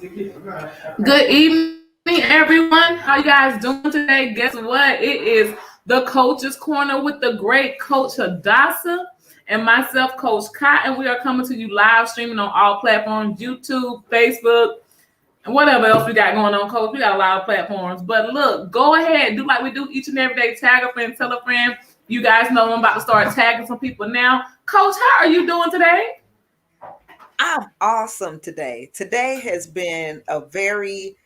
Good evening, everyone. How you guys doing today? Guess what? It is the Coach's Corner with the great Coach Hadassah and myself, Coach Kai, and we are coming to you live streaming on all platforms: YouTube, Facebook, and whatever else we got going on, Coach. We got a lot of platforms. But look, go ahead, do like we do each and every day. Tag a friend, tell a friend. You guys know I'm about to start tagging some people now. Coach, how are you doing today? I'm awesome today. Today has been a very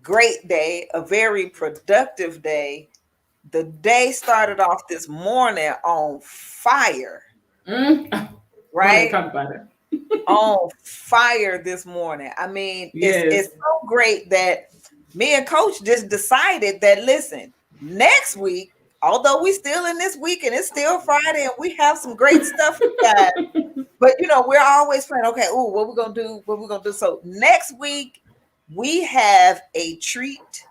great day, a very productive day. The day started off this morning on fire, Go ahead, right? talk about it. On fire this morning. I mean, Yes. it's so great that me and Coach just decided that, listen, next week, although we still in this week and it's still Friday and we have some great stuff for you guys, but we're always planning, okay, what we're gonna do, what we're gonna do. So next week we have a treat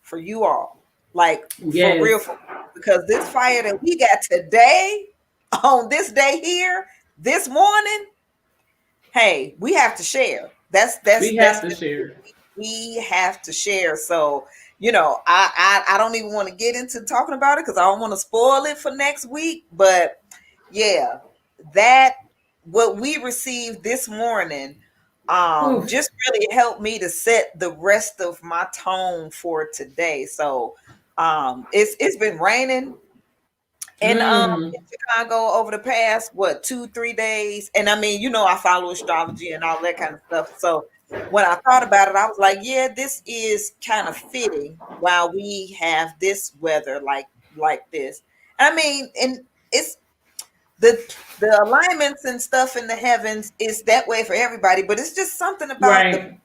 for you all. Like for real, Yes. because this fire that we got today on this day here, this morning, hey, we have to share. We have to share. We have to share. So, I don't even want to get into talking about it because I don't want to spoil it for next week. But yeah, that what we received this morning Oof. just really helped me to set the rest of my tone for today. So it's been raining in Chicago over the past 2-3 days. And I mean, I follow astrology and all that kind of stuff. So when I thought about it, I was like, yeah, this is kind of fitting while we have this weather like this. I mean, and it's the alignments and stuff in the heavens is that way for everybody, but it's just something about the Right.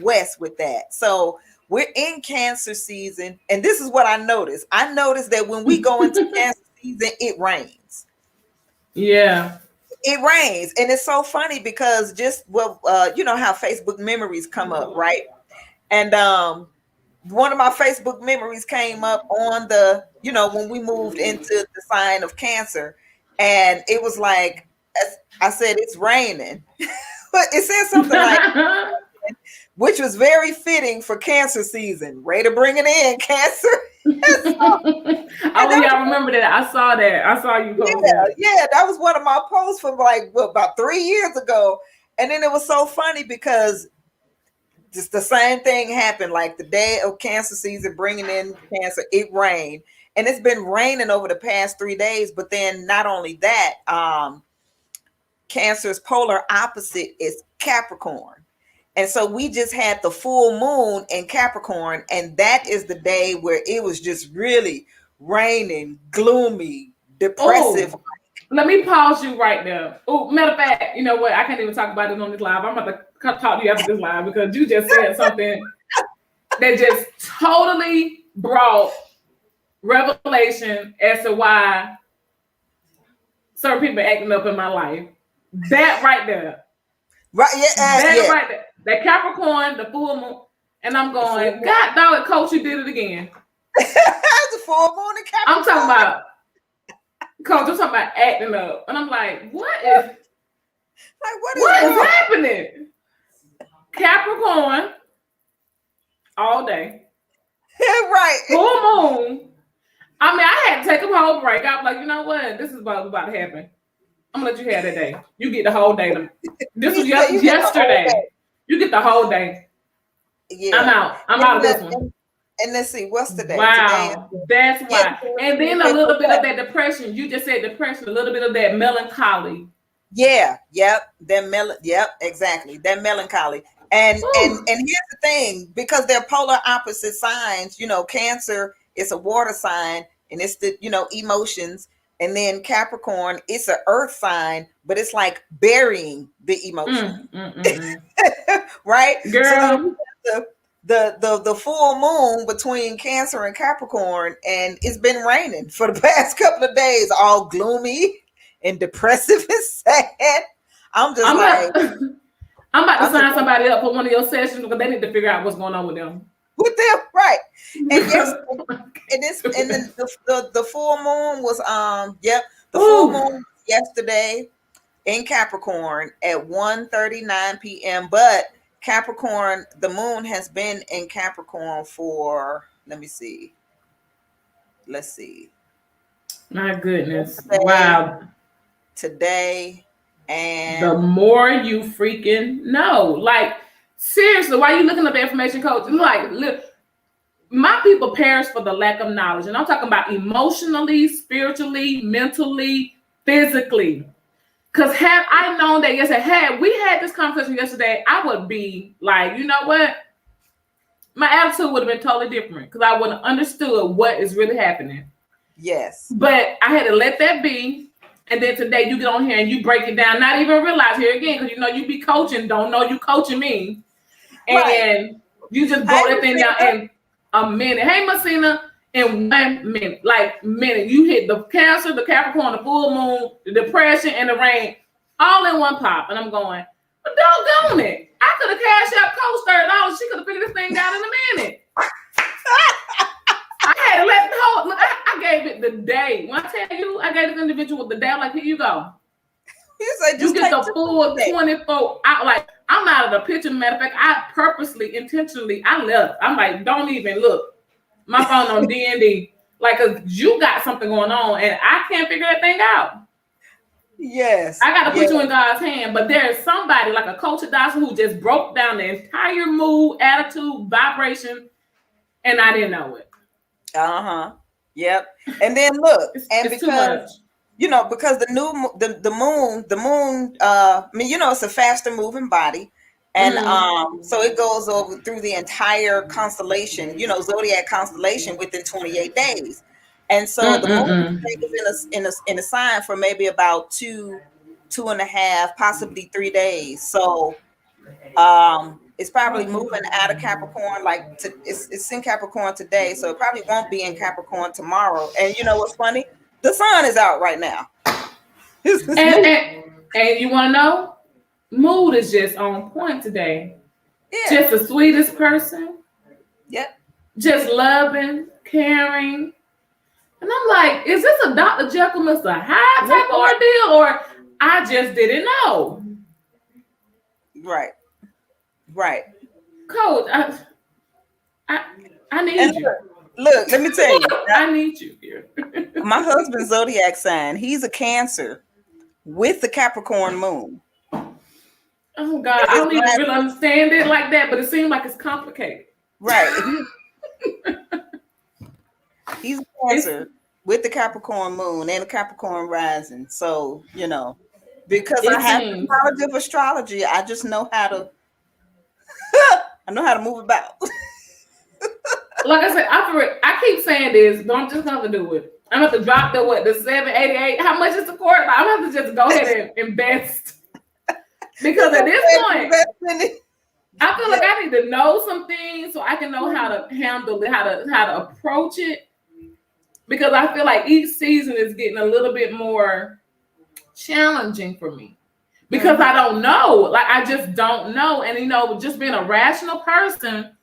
West with that. So we're in Cancer season, and this is what I noticed. I noticed that when we go into Cancer season, it rains. Yeah. It rains, and it's so funny because you know how Facebook memories come up, right? And one of my Facebook memories came up on when we moved into the sign of Cancer, and it was like, as I said, it's raining, but it said something like, which was very fitting for Cancer season. Ready to bring it in, Cancer. Oh, yeah, I remember that. I saw that. I saw you post that. Yeah, that was one of my posts from like about 3 years ago. And then it was so funny because just the same thing happened. Like the day of Cancer season, bringing in Cancer, it rained, and it's been raining over the past 3 days. But then not only that, Cancer's polar opposite is Capricorn. And so we just had the full moon in Capricorn, and that is the day where it was just really raining, gloomy, depressive. Oh, let me pause you right there. Oh, matter of fact, you know what? I can't even talk about it on this live. I'm about to talk to you after this live because you just said something that just totally brought revelation as to why certain people are acting up in my life. That right there. Right? Yeah, That right there. That Capricorn, the full moon. And I'm going, God dog it, Coach, you did it again. The full moon in Capricorn. I'm talking about, Coach, I'm talking about acting up. And I'm like, what is happening? Capricorn all day. Right. Full moon. I mean, I had to take a whole break. I was like, you know what? This is about to happen. I'm gonna let you have that day. You get the whole day. This was yesterday. You get the whole day. Yeah. I'm out of this one. And let's see, what's the day? Wow, today that's why. And then a little bit of that depression. You just said depression. A little bit of that melancholy. Yeah. Yep. Yep. Exactly. That melancholy. And here's the thing, because they're polar opposite signs. Cancer is a water sign, and it's the emotions. And then Capricorn, it's an earth sign, but it's like burying the emotion. Right? Girl. So the full moon between Cancer and Capricorn, and it's been raining for the past couple of days, all gloomy and depressive and sad. I'm about to sign somebody up for one of your sessions because they need to figure out what's going on with them. With them, right? And yes, and then the full moon was the full moon yesterday in Capricorn at 1:39 p.m. But Capricorn, the moon has been in Capricorn for, let's see. My goodness. Yesterday, Wow. today, The and more you freaking know. Like, seriously, why are you looking up information, coach? Like, look, my people perish for the lack of knowledge. And I'm talking about emotionally, spiritually, mentally, physically. Because had I known that yesterday, had we had this conversation yesterday, I would be like, you know what? My attitude would have been totally different because I would have understood what is really happening. yes. But I had to let that be. And then today you get on here and you break it down, not even realize here again, because you know you be coaching, don't know you coaching me. And Right. you just broke that thing down in a minute. Hey, Messina, in 1 minute, like minute, you hit the Cancer, the Capricorn, the full moon, the depression, and the rain, all in one pop. And I'm going, but doggone it. I could have cashed out Coach $30. She could have figured this thing out in a minute. I had to let the whole look. I gave it the day. When I tell you, I gave this individual the day. I'm like, here you go. You get the full 24 out. Like, I'm out of the picture. Matter of fact, I purposely, intentionally, I left. I'm like, don't even look. My phone on D&D. Like, cause you got something going on, and I can't figure that thing out. Yes. I got to put you in God's hand. But there's somebody like a coach at Dawson who just broke down the entire mood, attitude, vibration, and I didn't know it. Yep. And then look, and it's because because the moon, I mean, it's a faster moving body, and so it goes over through the entire constellation, zodiac constellation within 28 days. And so the moon is in a sign for maybe about 2.5, possibly 3 days. So it's probably moving out of Capricorn, it's in Capricorn today, so it probably won't be in Capricorn tomorrow. And you know what's funny? The sun is out right now. and you want to know? Mood is just on point today. Yeah. Just the sweetest person. Yep. Just loving, caring. And I'm like, is this a Dr. Jekyll, Mr. Hyde type ordeal, or I just didn't know? Right. Coach, I need and you. Look, let me tell you. I need you here. My husband's zodiac sign, he's a Cancer with the Capricorn moon. Oh God, I don't even really understand it like that, but it seems like it's complicated. Right. He's a Cancer with the Capricorn moon and the Capricorn rising. So, because I have the knowledge of astrology, I just know how to move about. Like I said, I keep saying this, but I'm just gonna do it. I'm gonna have to drop the 788. How much is the court? I'm gonna have to just go ahead and invest. Because at this point, I feel like I need to know some things so I can know how to handle it, how to approach it. Because I feel like each season is getting a little bit more challenging for me. Because I don't know. Like, I just don't know. And, just being a rational person,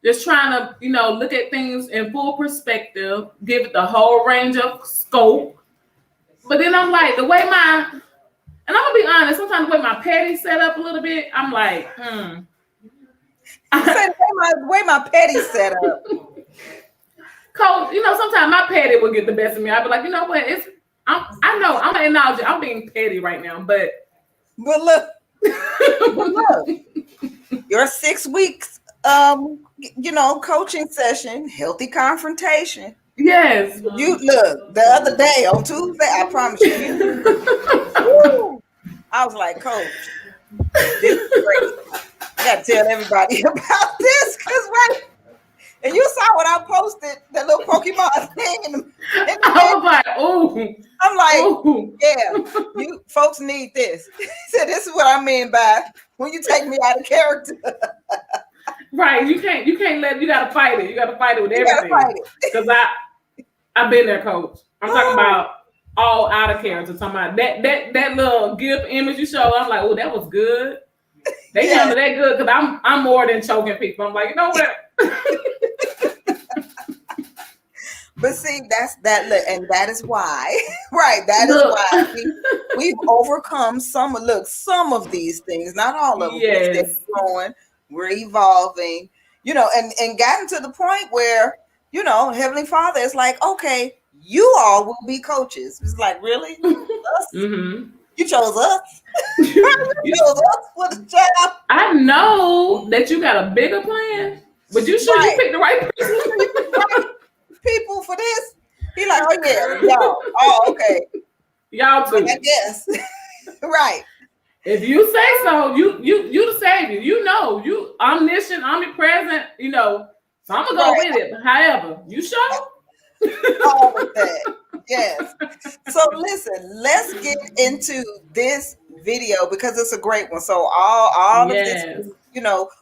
just trying to, look at things in full perspective, give it the whole range of scope. But then I'm like, and I'm gonna be honest, sometimes the way my petty set up a little bit, I'm like, the way my petty set up. Coach, sometimes my petty will get the best of me. I'll be like, you know what? I know I'm acknowledging I'm being petty right now, but look, your 6 weeks coaching session, healthy confrontation. Yes. You look, the other day on Tuesday, I promise you. I was like, Coach, this is great. I gotta tell everybody about this because and you saw what I posted, that little Pokemon thing. I was like, oh. I'm like, yeah, you folks need this. He said, this is what I mean by when you take me out of character. Right. You gotta fight it. You gotta fight it with everything. Because I've been there, Coach. I'm talking about all out of character. Talking about that little GIF image you showed. I'm like, oh, that was good. They handled that good because I'm more than choking people. I'm like, you know what? But see, and that is why, right? That is why we've overcome some of these things, not all of them. Yes. Growing. we're evolving, and gotten to the point where, Heavenly Father is like, okay, you all will be coaches. It's like, really? Us? You chose us? You chose us for the job? I know that you got a bigger plan, but you sure you picked the right person? People for this? He like, oh yeah, y'all. Oh, okay. Y'all too. I guess. Right. If you say so, you the savior. You omniscient, omnipresent, so I'm gonna go with it. However, you sure? All of that. Yes. So listen, let's get into this video because it's a great one. So all of this,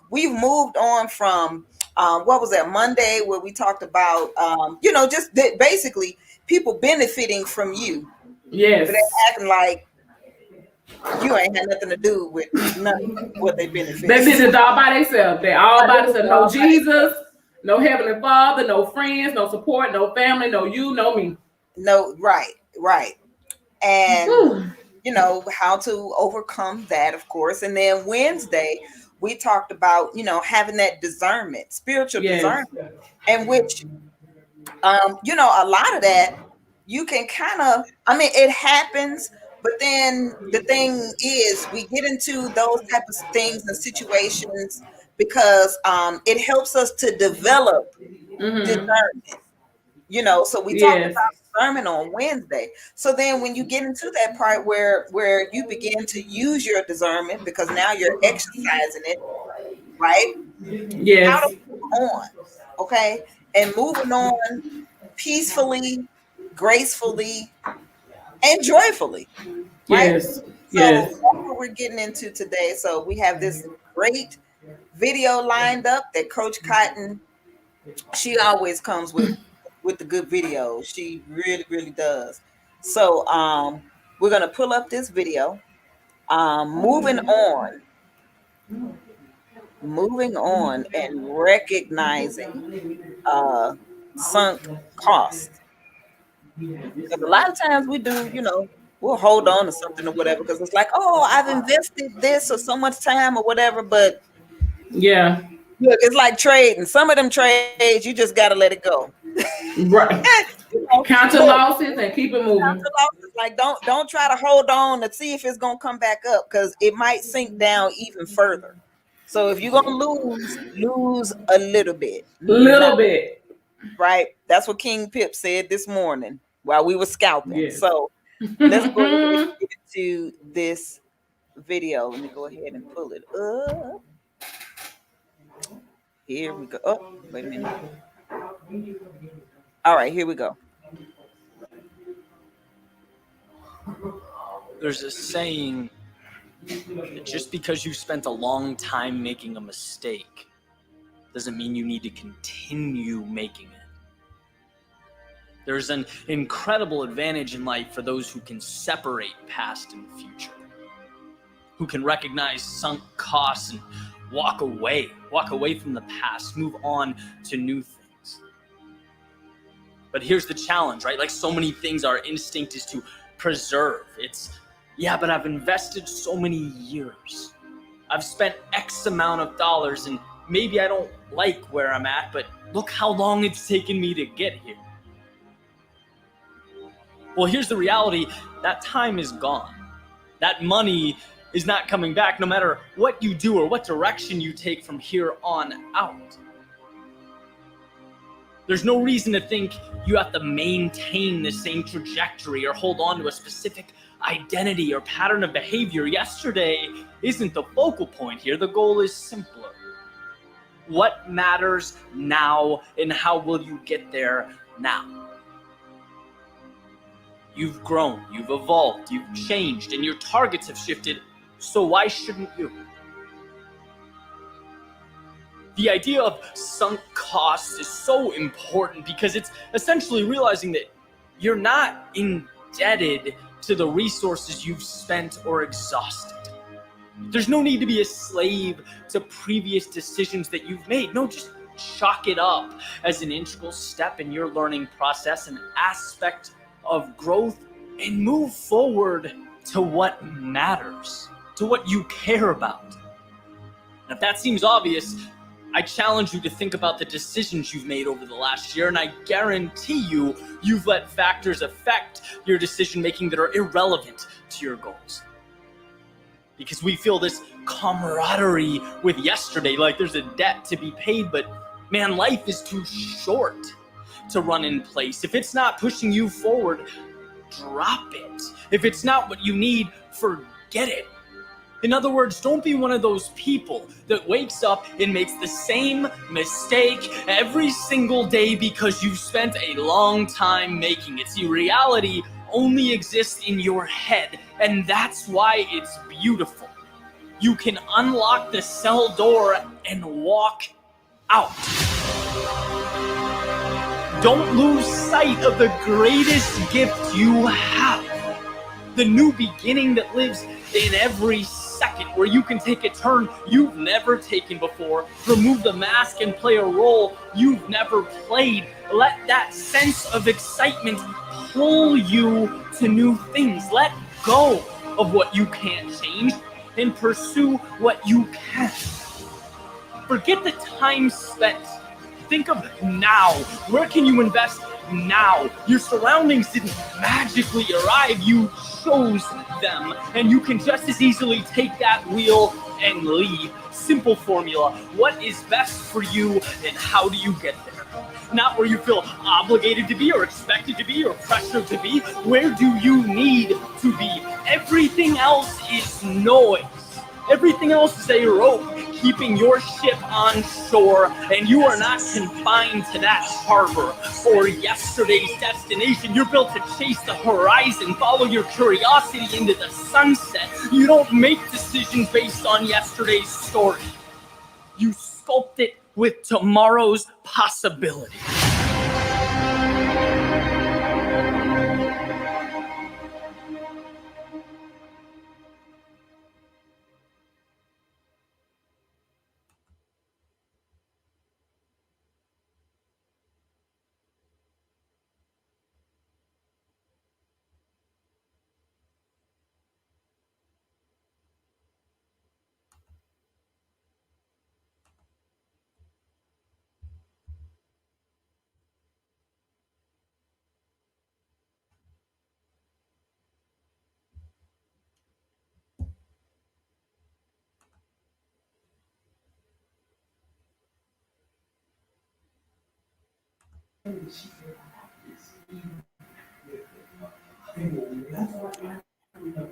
we've moved on from what was that Monday where we talked about just basically people benefiting from you. Yes. But they're acting like you ain't had nothing to do with none of what they benefit. They did it all by themselves. They all by themselves. No Jesus, no Heavenly Father, no friends, no support, no family, no you, no me. No, right. And how to overcome that, of course. And then Wednesday, we talked about, having that discernment, spiritual discernment, and which, a lot of that you can kind of, it happens. But then the thing is, we get into those type of things and situations because it helps us to develop discernment. So we talked about discernment on Wednesday. So then when you get into that part where you begin to use your discernment because now you're exercising it, right? Yes. How to move on, okay? And moving on peacefully, gracefully, and joyfully. Right? Yes. So yes. that's what we're getting into today. So we have this great video lined up that Coach Cotton, she always comes with the good videos. She really, really does. So we're gonna pull up this video. Moving on and recognizing sunk costs. Because a lot of times we do, we'll hold on to something or whatever because it's like, oh, I've invested this or so much time or whatever. But yeah, look, it's like trading. Some of them trades, you just got to let it go. Right. Count your losses and keep it moving. Count your losses. Like don't try to hold on to see if it's gonna come back up because it might sink down even further. So if you're gonna lose a little bit. Right? That's what King Pip said this morning while we were scalping. Yes. So let's go ahead and get into this video. Let me go ahead and pull it up. Here we go. Oh, wait a minute. All right, here we go. There's a saying that just because you spent a long time making a mistake doesn't mean you need to continue making it. There's an incredible advantage in life for those who can separate past and future, who can recognize sunk costs and walk away from the past, move on to new things. But here's the challenge, right? Like so many things, our instinct is to preserve. It's, yeah, but I've invested so many years. I've spent X amount of dollars and maybe I don't like where I'm at, but look how long it's taken me to get here. Well, here's the reality. That time is gone. That money is not coming back no matter what you do or what direction you take from here on out. There's no reason to think you have to maintain the same trajectory or hold on to a specific identity or pattern of behavior. Yesterday isn't the focal point here. The goal is simpler. What matters now and how will you get there now? You've grown, you've evolved, you've changed, and your targets have shifted, so why shouldn't you? The idea of sunk costs is so important because it's essentially realizing that you're not indebted to the resources you've spent or exhausted. There's no need to be a slave to previous decisions that you've made. No, just chalk it up as an integral step in your learning process, an aspect of growth, and move forward to what matters, to what you care about. If that seems obvious, I challenge you to think about the decisions you've made over the last year, and I guarantee you've let factors affect your decision making that are irrelevant to your goals. Because we feel this camaraderie with yesterday, like there's a debt to be paid, but man, life is too short to run in place. If it's not pushing you forward, drop it. If it's not what you need, forget it. In other words, don't be one of those people that wakes up and makes the same mistake every single day because you've spent a long time making it. See, reality only exists in your head, and that's why it's beautiful. You can unlock the cell door and walk out. Don't lose sight of the greatest gift you have. The new beginning that lives in every second, where you can take a turn you've never taken before, remove the mask and play a role you've never played. Let that sense of excitement pull you to new things. Let go of what you can't change and pursue what you can. Forget the time spent. Think of now. Where can you invest now? Your surroundings didn't magically arrive. You chose them, and you can just as easily take that wheel and leave. Simple formula. What is best for you, and how do you get there? Not where you feel obligated to be or expected to be or pressured to be. Where do you need to be? Everything else is noise. Everything else is a rope keeping your ship on shore, and you are not confined to that harbor or yesterday's destination. You're built to chase the horizon, follow your curiosity into the sunset. You don't make decisions based on yesterday's story. You sculpt it with tomorrow's possibility.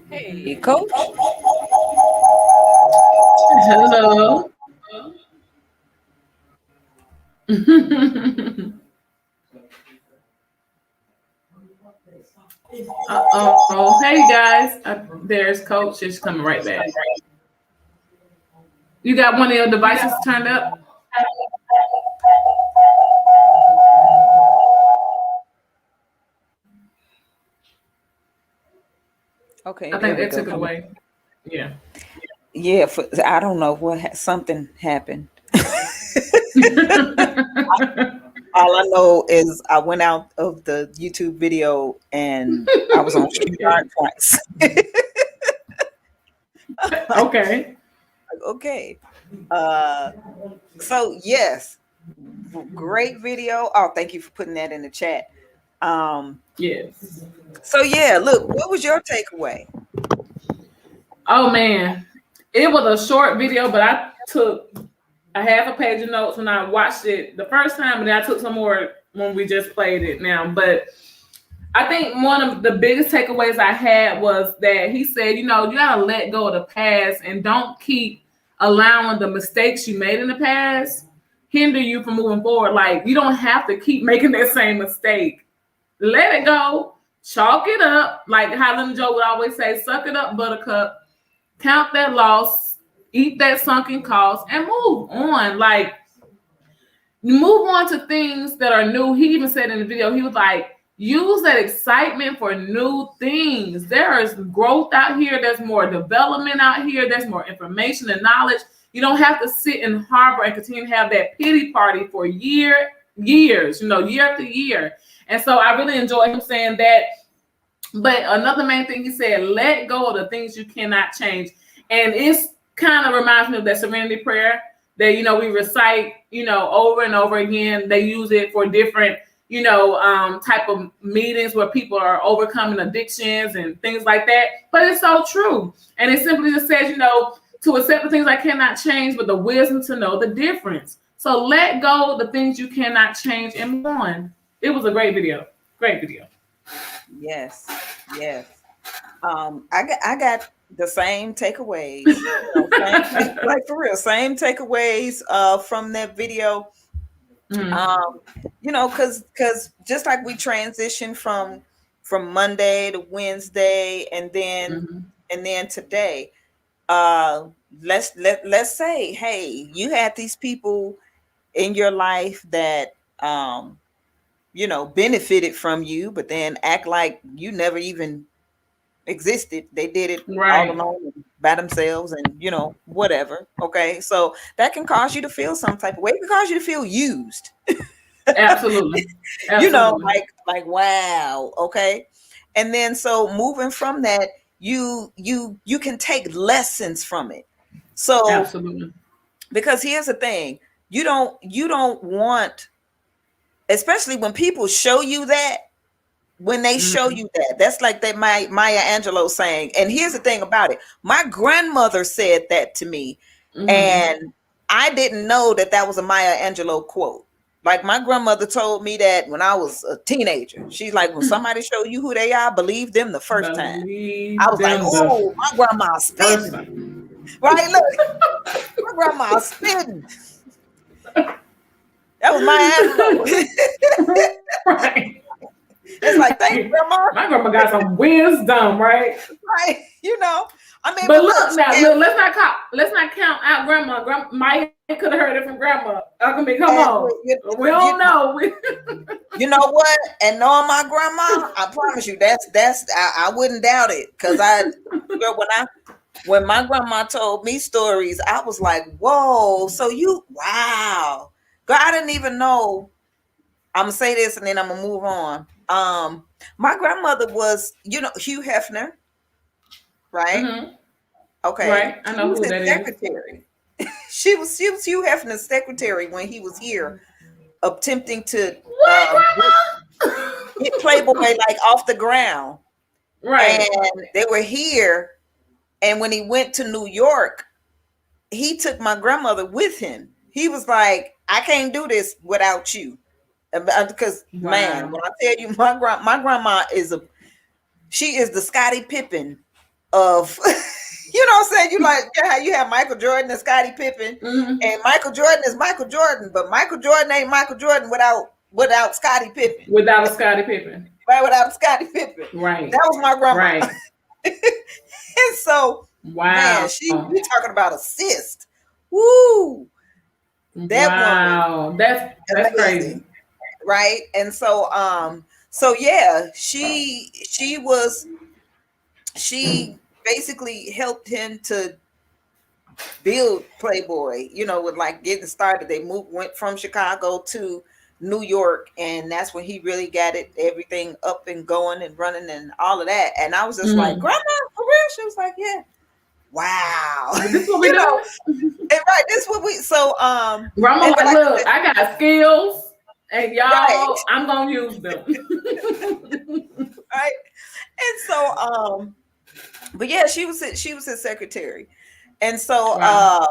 Hey, Coach. Hello. Uh-oh. Hey, guys. There's Coach. She's coming right back. You got one of your devices turned up? Okay, I think they took it away. Yeah. Yeah, I don't know what something happened. All I know is I went out of the YouTube video and I was on StreamYard twice. Okay. Okay. So yes, great video. Oh, thank you for putting that in the chat. Yes. So yeah, look, what was your takeaway? Oh man, it was a short video, but I took a half a page of notes when I watched it the first time, and then I took some more when we just played it now. But I think one of the biggest takeaways I had was that he said, you gotta let go of the past and don't keep allowing the mistakes you made in the past hinder you from moving forward. Like, you don't have to keep making that same mistake. Let it go, chalk it up. Like Highland Joe would always say, suck it up, buttercup. Count that loss, eat that sunken cost, and move on. Like, move on to things that are new. He even said in the video, he was like, use that excitement for new things. There is growth out here. There's more development out here. There's more information and knowledge. You don't have to sit and harbor and continue to have that pity party for years, year after year. And so I really enjoy him saying that. But another main thing he said, let go of the things you cannot change. And it's kind of reminds me of that serenity prayer that, you know, we recite, you know, over and over again. They use it for different, you know, type of meetings where people are overcoming addictions and things like that. But it's so true. And it simply just says, you know, to accept the things I cannot change, but the wisdom to know the difference. So let go of the things you cannot change and move on. It was a great video. Great video. Yes. Yes. I got the same takeaways, you know, like for real, same takeaways from that video. You know, because just like we transition from Monday to Wednesday and then today, let's say, hey, you had these people in your life that you know, benefited from you, but then act like you never even existed. They did it all alone by themselves, and you know, whatever. Okay, so that can cause you to feel some type of way. It can cause you to feel used. Absolutely. You know, like wow. Okay, and then so moving from that, you can take lessons from it. So absolutely, because here's the thing, you don't want, especially when people show you that. When they show you that, that's like that Maya Angelou saying. And here's the thing about it. My grandmother said that to me. And I didn't know that that was a Maya Angelou quote. Like my grandmother told me that when I was a teenager. She's like, when somebody show you who they are, believe them the first time. I was like, oh, my grandma's spitting. Right? Look, my grandma's spitting. That was Maya Angelou. right. It's like, thank you, Grandma. My grandma got some wisdom, right? Right. You know, I mean, but look now, look, let's not count out Grandma. Maya could have heard it from Grandma. I mean, come on. We don't know. You know what? And knowing my grandma, I promise you, I wouldn't doubt it, because when my grandma told me stories, I was like, whoa. So wow. God, I didn't even know. I'm gonna say this and then I'm gonna move on. My grandmother was, you know, Hugh Hefner, right? Okay, right. I know who that secretary. She was Hugh Hefner's secretary when he was here, attempting to get Playboy like off the ground. Right, and they were here, and when he went to New York, he took my grandmother with him. He was like, I can't do this without you. Because man, when I tell you, my grandma is the Scottie Pippen of you know what I'm saying? You like how you have Michael Jordan and Scottie Pippen, and Michael Jordan is Michael Jordan, but Michael Jordan ain't Michael Jordan without Scottie Pippen. Without a Scottie Pippen. Right, without Scottie Pippen. Right. That was my grandma. Right. And so man, we talking about assist. Woo. That woman. That's crazy. Right. And so yeah, she basically helped him to build Playboy, you know, with like getting started. They went from Chicago to New York, and that's when he really got everything up and going and running and all of that. And I was just like, Grandma, for real? She was like, yeah. Wow. This is what we do. Right, this is what we Grandma like, look, I got skills. And y'all, I'm gonna use them. Right. And so but yeah, she was his secretary. And so I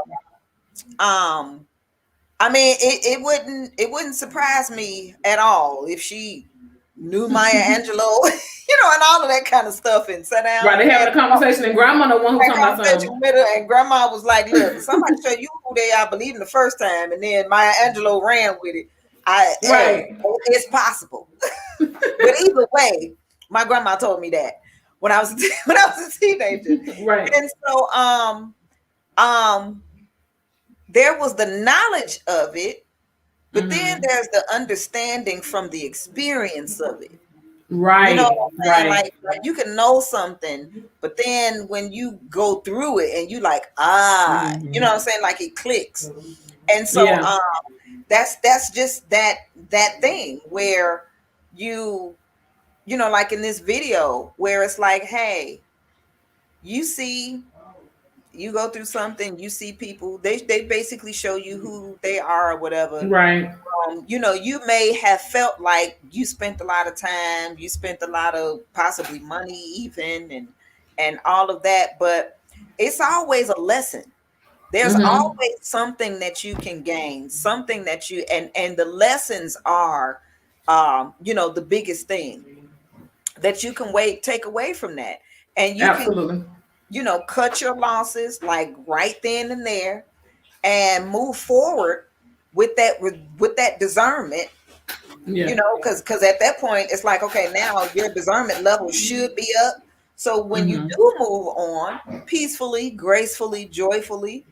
mean, it wouldn't surprise me at all if she knew Maya Angelou, you know, and all of that kind of stuff, and sat down. Right, they having a conversation, and Grandma the one who talking about something. With her, and Grandma was like, look, somebody show you who they are, believe them the first time, and then Maya Angelou ran with it. It's possible. But either way, my grandma told me that when I was a teenager. Right. And so there was the knowledge of it, but then there's the understanding from the experience of it. Right. You know, like you can know something, but then when you go through it and you like, you know what I'm saying? Like it clicks. And so that's just that thing where you know, like in this video where it's like, hey, you see you go through something, you see people, they basically show you who they are or whatever. Right. You know, you may have felt like you spent a lot of time, you spent a lot of possibly money even, and all of that, but it's always a lesson. There's always something that you can gain, something that you, and the lessons are, you know, the biggest thing that you can take away from that. And you Absolutely. can, you know, cut your losses like right then and there and move forward with that discernment. Yeah. You know, because at that point it's like, okay, now your discernment level should be up. So when you do move on peacefully, gracefully, joyfully,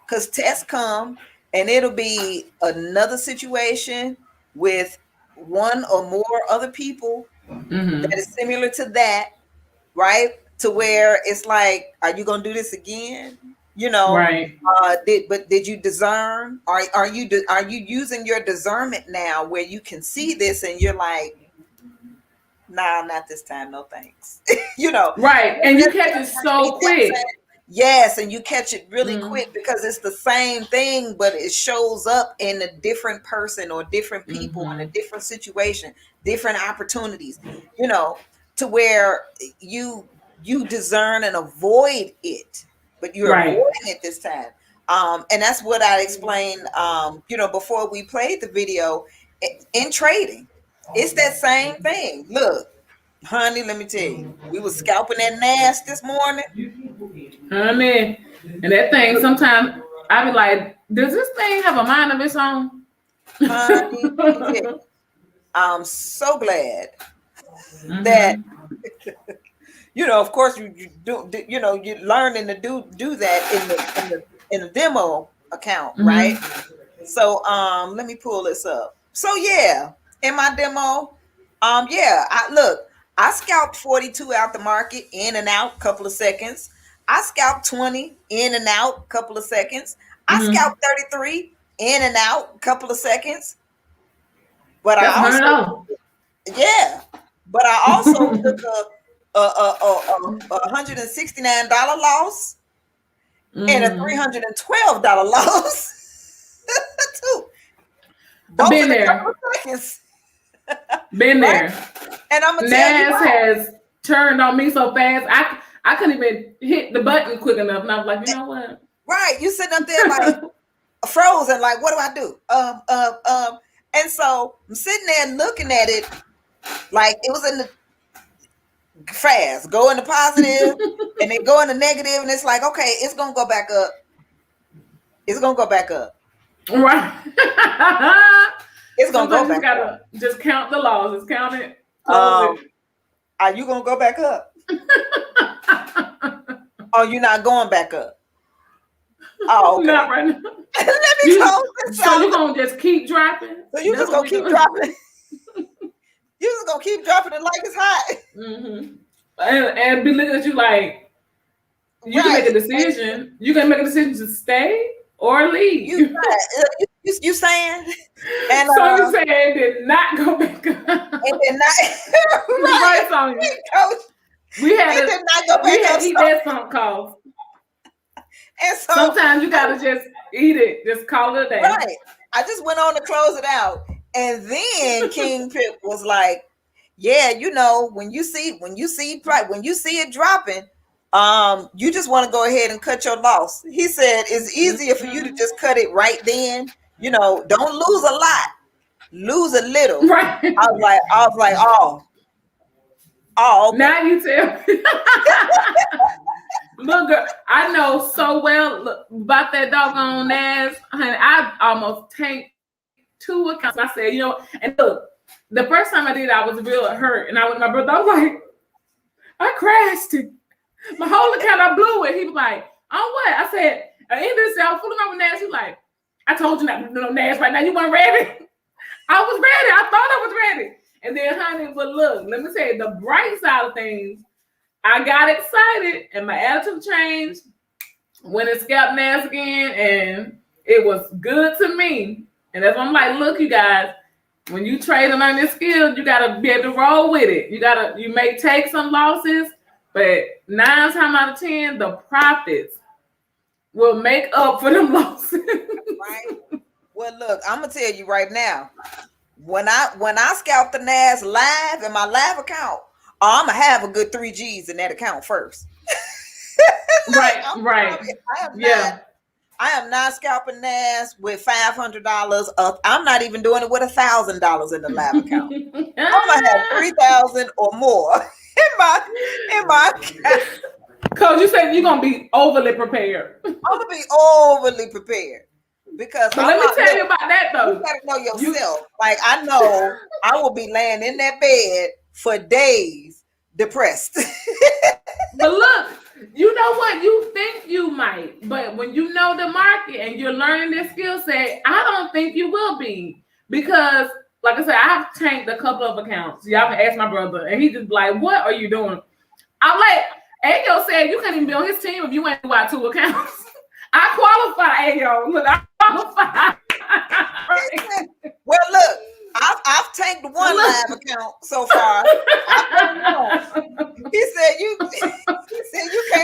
because tests come and it'll be another situation with one or more other people that is similar to that, right? To where it's like, are you gonna do this again? You know, Right. Did you discern? Are you using your discernment now where you can see this and you're like, nah, not this time, no thanks. You know, Right. And you catch it so quick. Yes, and you catch it really quick because it's the same thing, but it shows up in a different person or different people in a different situation, different opportunities, you know, to where you discern and avoid it, but you're avoiding it this time. And that's what I explained, you know, before we played the video in trading. It's that same thing. Look, honey, let me tell you, we was scalping that NAS this morning. Honey, and that thing, sometimes I be like, does this thing have a mind of its own? Honey, yeah. I'm so glad that you know, of course you do, you know, you're learning to do that in the demo account, right? So let me pull this up. So yeah, in my demo, yeah, I scalped 42 out the market, in and out, couple of seconds. I scalped 20, in and out, couple of seconds. I scalped 33, in and out, couple of seconons. But That's I also, yeah, but I also took a $169 loss and a $312 loss too. Both been in a there. couple of seconds. Been Right? there. And I'm gonna tell you NAS what, has turned on me so fast. I couldn't even hit the button quick enough, and I was like, you know what? right? You sitting up there like frozen, like what do I do? And so I'm sitting there looking at it like it was in the fast, go in the positive and then go in the negative, and it's like, okay, it's gonna go back up. It's gonna go back up. Right. It's gonna Sometimes go you back up. gotta just count the losses, count it. Are you gonna go back up? Oh, you're not going back up. Oh, okay. Not right now. Let me close this So out. you're gonna just keep dropping? So you just gonna keep dropping. You just gonna keep dropping it like it's hot. And be looking at you like you can make a decision. You can make a decision to stay or leave. You saying? And so you saying it did not go back up. It did not. Right, Sonya. Coach, we had it did not go back up. Eat that sunk cost. And so sometimes you gotta just eat it, just call it a day. Right. I just went on to close it out, and then King Pip was like, "Yeah, you know, when you see it dropping, you just want to go ahead and cut your loss." He said it's easier for you to just cut it right then. You know, don't lose a lot, lose a little. Right. I was like, oh, okay. Now you tell me. Look, girl, I know so well about that doggone NAS. Honey, I almost tanked 2 accounts. I said, you know, and look, the first time I did, I was real hurt. And I went to my brother, I was like, I crashed it. My whole account, I blew it. He was like, on what? I said, I was fooling around with NAS. He was like, I told you not to do no NAS right now. You weren't ready. I was ready. I thought I was ready. And then, honey, but look, let me tell you, the bright side of things, I got excited and my attitude changed when it scalped NAS again, and it was good to me. And that's why I'm like, look, you guys, when you trade and learn this skill, you gotta be able to roll with it. You may take some losses, but 9 times out of 10, the profits will make up for them losses. Right. Well, look, I'm gonna tell you right now. When I scalp the NAS live in my live account, I'm gonna have a good 3 G's in that account first. Right. I am not scalping NAS with $500 up. I'm not even doing it with $1,000 in the live account. I'm gonna have 3,000 or more in my account. Coach, you said you're gonna be overly prepared. I'm gonna be overly prepared because let me tell you about that though. You gotta know yourself. Like I know I will be laying in that bed for days depressed. But look, you know what? You think you might, but when you know the market and you're learning this skill set, I don't think you will be. Because, like I said, I've tanked a couple of accounts. Y'all can ask my brother, and he just like, what are you doing? I'm like, Ayo said you can't even be on his team if you ain't got 2 accounts. I qualify, Ayo. Look, I qualify. Well, look, I've tanked 1 live account so far. He said you can't.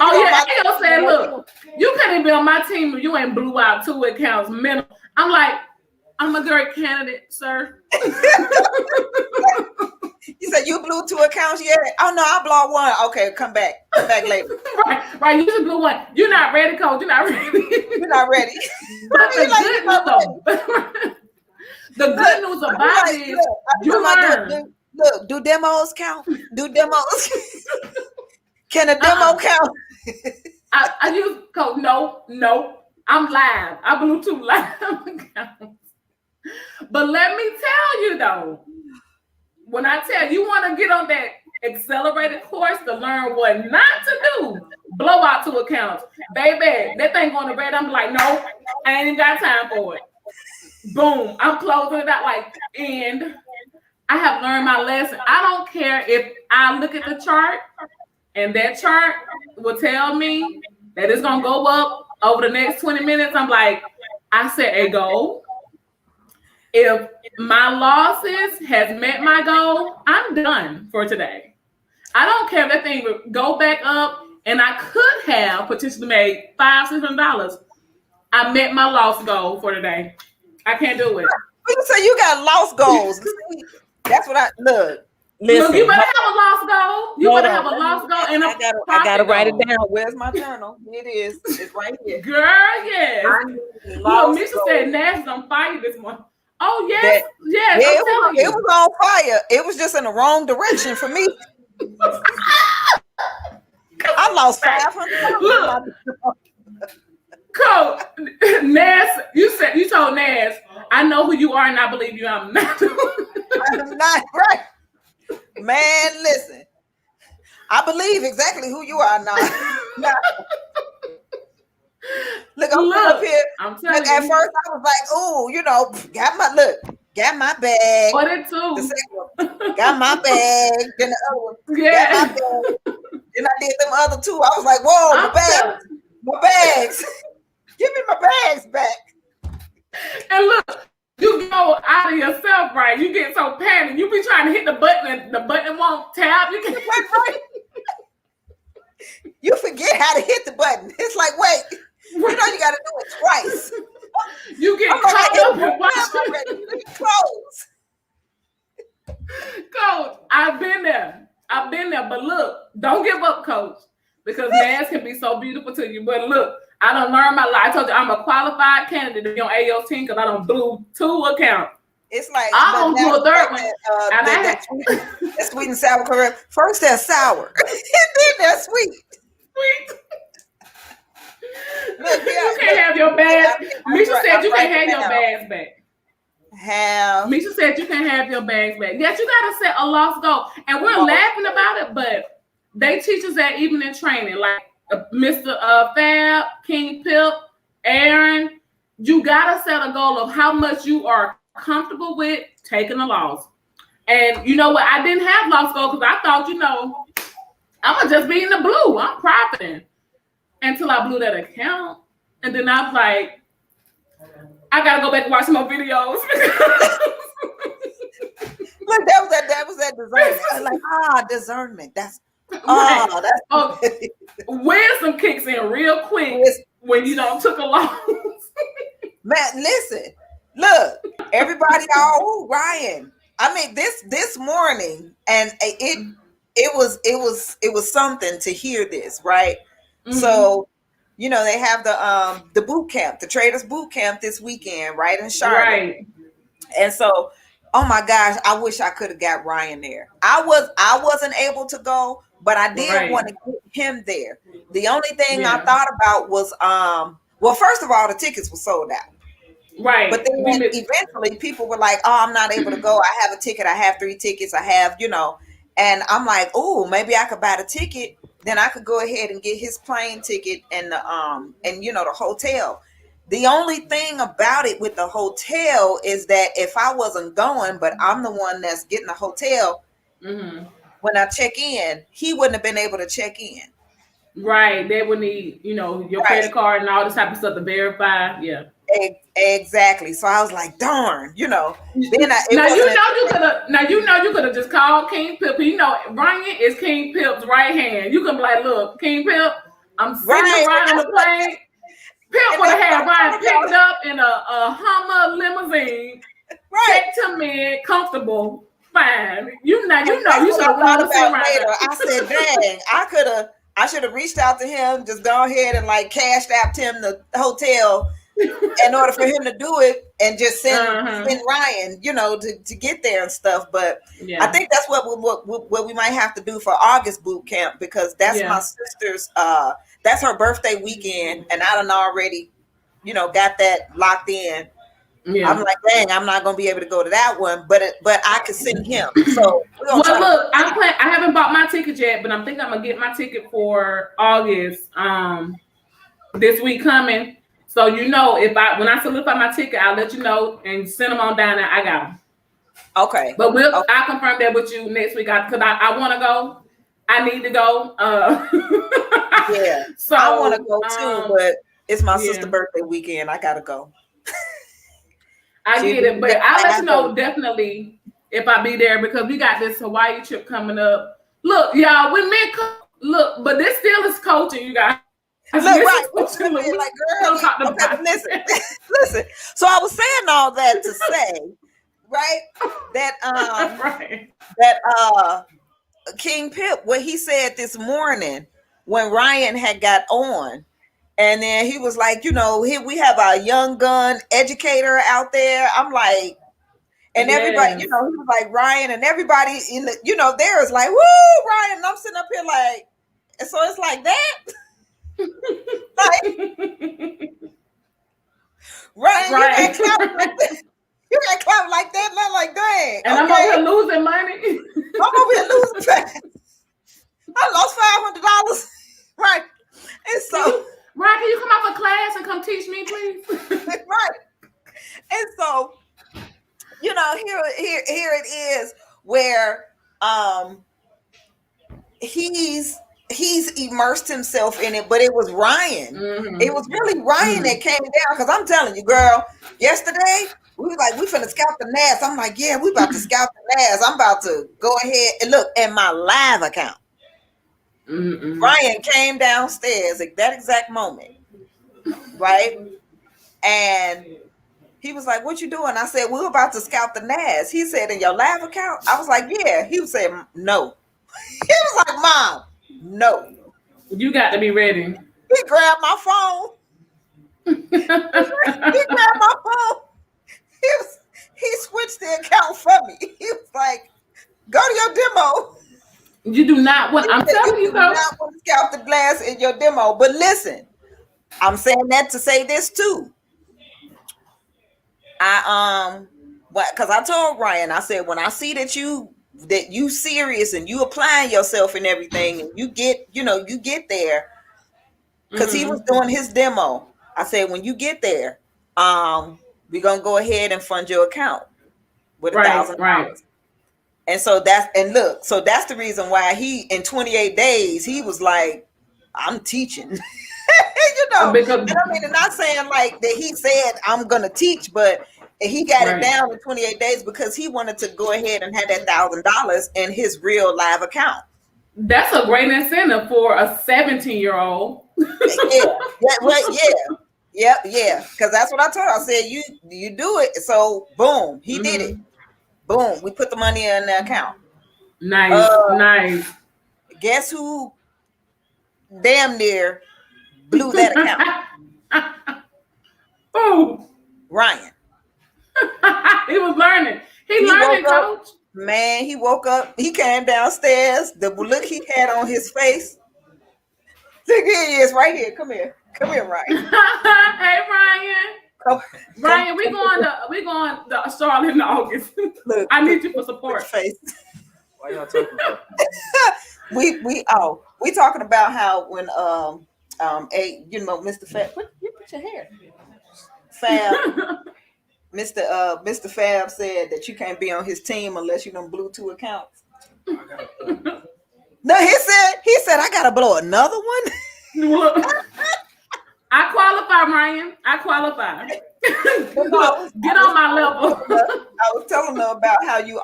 Oh yeah, Ayo said, look, you can't even be on my team if you ain't blew out 2 accounts minimum. I'm like, I'm a great candidate, sir. You said you blew 2 accounts yet? Oh no, I blew 1. Okay, come back later. Right. You just blew 1. You're not ready, Coach. You're not ready. You're not ready. But the good news about it is you learn. Look, do demos count? Do demos? Can a demo count? I use Coach. No. I'm live. I blew 2 live accounts. But let me tell you though, when I tell you want to get on that accelerated course to learn what not to do, blow out 2 accounts. Baby, that thing going to red. I'm like, no, I ain't even got time for it. Boom, I'm closing it out and I have learned my lesson. I don't care if I look at the chart and that chart will tell me that it's going to go up over the next 20 minutes. I'm like, I set a goal. If my losses has met my goal, I'm done for today. I don't care if that thing would go back up and I could have potentially made $500-$600. I met my loss goal for today. I can't do it. So you got lost goals. That's what I look. Listen, look, you better have a lost goal. You better have a lost goal and I gotta write it down. Where's my journal? It is. It's right here. Girl, yes. Look, Misha said Nash is on fire this morning. Oh yes, yes. Yeah, it was on fire. It was just in the wrong direction for me. I lost $500. Coach, Nas, you told Nas, I know who you are and I believe you. I'm not. I'm not right. Man, listen. I believe exactly who you are now. Look, I'm up here. I'm telling you. At first I was like, oh, got my bag. What it too? Got my bag. Then the other one. Yeah. Got my bag. Then I did them other 2. I was like, whoa, my bags. Give me my bags back. And look, you go out of yourself, right? You get so panicked. You be trying to hit the button and the button won't tap. You can You forget how to hit the button. It's like, wait, you know you got to do it twice. You get caught up and watch close. Coach, I've been there, but look, don't give up, Coach, because Nas can be so beautiful to you. But look, I done learned my life. I told you I'm a qualified candidate to be on AO's team because I done blew 2 accounts. It's like I don't do a third one. That sweet and sour corn. First they're sour, and then they're sweet. Look, you can't have your bags. Misha said you can't have your bags back. Misha said you can't have your bags back. Yes, you gotta set a lost goal, and we're laughing about it, but they teach us that even in training, like Mr. Fab, King Pip, Aaron. You gotta set a goal of how much you are comfortable with taking a loss. And you know what? I didn't have loss goal because I thought, I'm gonna just be in the blue. I'm profiting until I blew that account, and then I was like, I gotta go back and watch more videos. Look, that was that discernment. Like discernment. That's wisdom kicks in real quick when you don't took a loss. Man, listen, look, everybody, all Ryan. I mean, this morning, and it was something to hear this, right? Mm-hmm. So, they have the boot camp, the traders boot camp this weekend, right, in Charlotte. Right. And so, oh my gosh, I wish I could have got Ryan there. I wasn't able to go, but I did want to get him there. The only thing I thought about was well, first of all, the tickets were sold out. Right. But then eventually people were like, oh, I'm not able to go. I have a ticket. I have 3 tickets. I have, and I'm like, oh, maybe I could buy the ticket. Then I could go ahead and get his plane ticket and the the hotel. The only thing about it with the hotel is that if I wasn't going, but I'm the one that's getting the hotel, when I check in, he wouldn't have been able to check in. Right. They would need, your credit card and all this type of stuff to verify. Yeah. Exactly. So I was like, darn, Then you could have just called King Pip. Ryan is King Pip's right hand. You can be like, look, King Pip, I'm sitting right on the plane. Pip would have had Ryan picked up in a Hummer limousine, checked him in, comfortable, fine. You should have thought about later. I said, dang, I should have reached out to him, just go ahead and like cashed out him the hotel in order for him to do it and just send Ryan, to get there and stuff. But I think that's what we might have to do for August boot camp, because that's my sister's that's her birthday weekend, and I done already, got that locked in. Yeah. I'm like, dang, I'm not gonna be able to go to that one, but I could send him. So look, I haven't bought my ticket yet, but I'm thinking I'm gonna get my ticket for August this week coming. So when I solidify my ticket, I'll let you know and send them on down there. I got them. Okay. But I'll confirm that with you next week because I want to go. I need to go. Yeah. So I want to go too, but it's my sister's birthday weekend. I gotta go. I get it, but I'll let you know definitely if I be there, because we got this Hawaii trip coming up. Look, y'all, but this still is coaching, you guys. Look, right. Like, girl, okay, listen. So I was saying all that to say, right, that that King Pip, what he said this morning when Ryan had got on, and then he was like, here we have a young gun educator out there. I'm like, and everybody, he was like Ryan, and everybody in the, there is like, woo, Ryan. And I'm sitting up here like, and so it's like that. Like, Ryan, you can't clap like that. Not like, dang. And I'm over here losing money. I'm over here losing money. I lost $500. Right. And so, Ryan, can you come out for class and come teach me, please? Right. And so, here it is where he's immersed himself in it, but it was Ryan. Mm-hmm. It was really Ryan that came down, because I'm telling you, girl, yesterday we were like, we finna scout the NAS. I'm like, yeah, we about to scout the NAS. I'm about to go ahead and look at my live account. Mm-mm. Ryan came downstairs at that exact moment, right? And he was like, what you doing? I said, we're about to scout the NAS. He said, in your live account? I was like, yeah. He was saying, no. He was like, Mom, no. You got to be ready. He grabbed my phone. He grabbed my phone. He switched the account for me. He was like, go to your demo. You do not want, I'm telling you, though. You do not want to scout the glass in your demo. But listen, I'm saying that to say this too. Because I told Ryan, I said, when I see that you serious and you applying yourself and everything, and you get there, because he was doing his demo. I said, when you get there, we're gonna go ahead and fund your account with $1,000. Right. And so that's the reason why he, in 28 days, he was like, I'm teaching. Because, and not saying like that he said I'm gonna teach, but he got it down in 28 days because he wanted to go ahead and have that $1,000 in his real live account. That's a great incentive for a 17-year-old. Yeah. Because that's what I told her. I said, you do it. So boom, he did it. Boom, we put the money in the account. Nice. Guess who damn near blew that account? Oh, Ryan. He was learning. He learning, coach. Man, he woke up. He came downstairs. The look he had on his face. Look, here he is, right here. Come here, Ryan. Hey, Ryan. Ryan, we going to Charlotte in August. Look, I need you for support. Face. Why y'all talking about? we talking about how when Mr. Fab, put your hair. Fab, Mr. Fab said that you can't be on his team unless you done blew 2 accounts. No, he said I gotta blow another one. I qualify, Ryan. I qualify. Get on my level. I was telling her about how you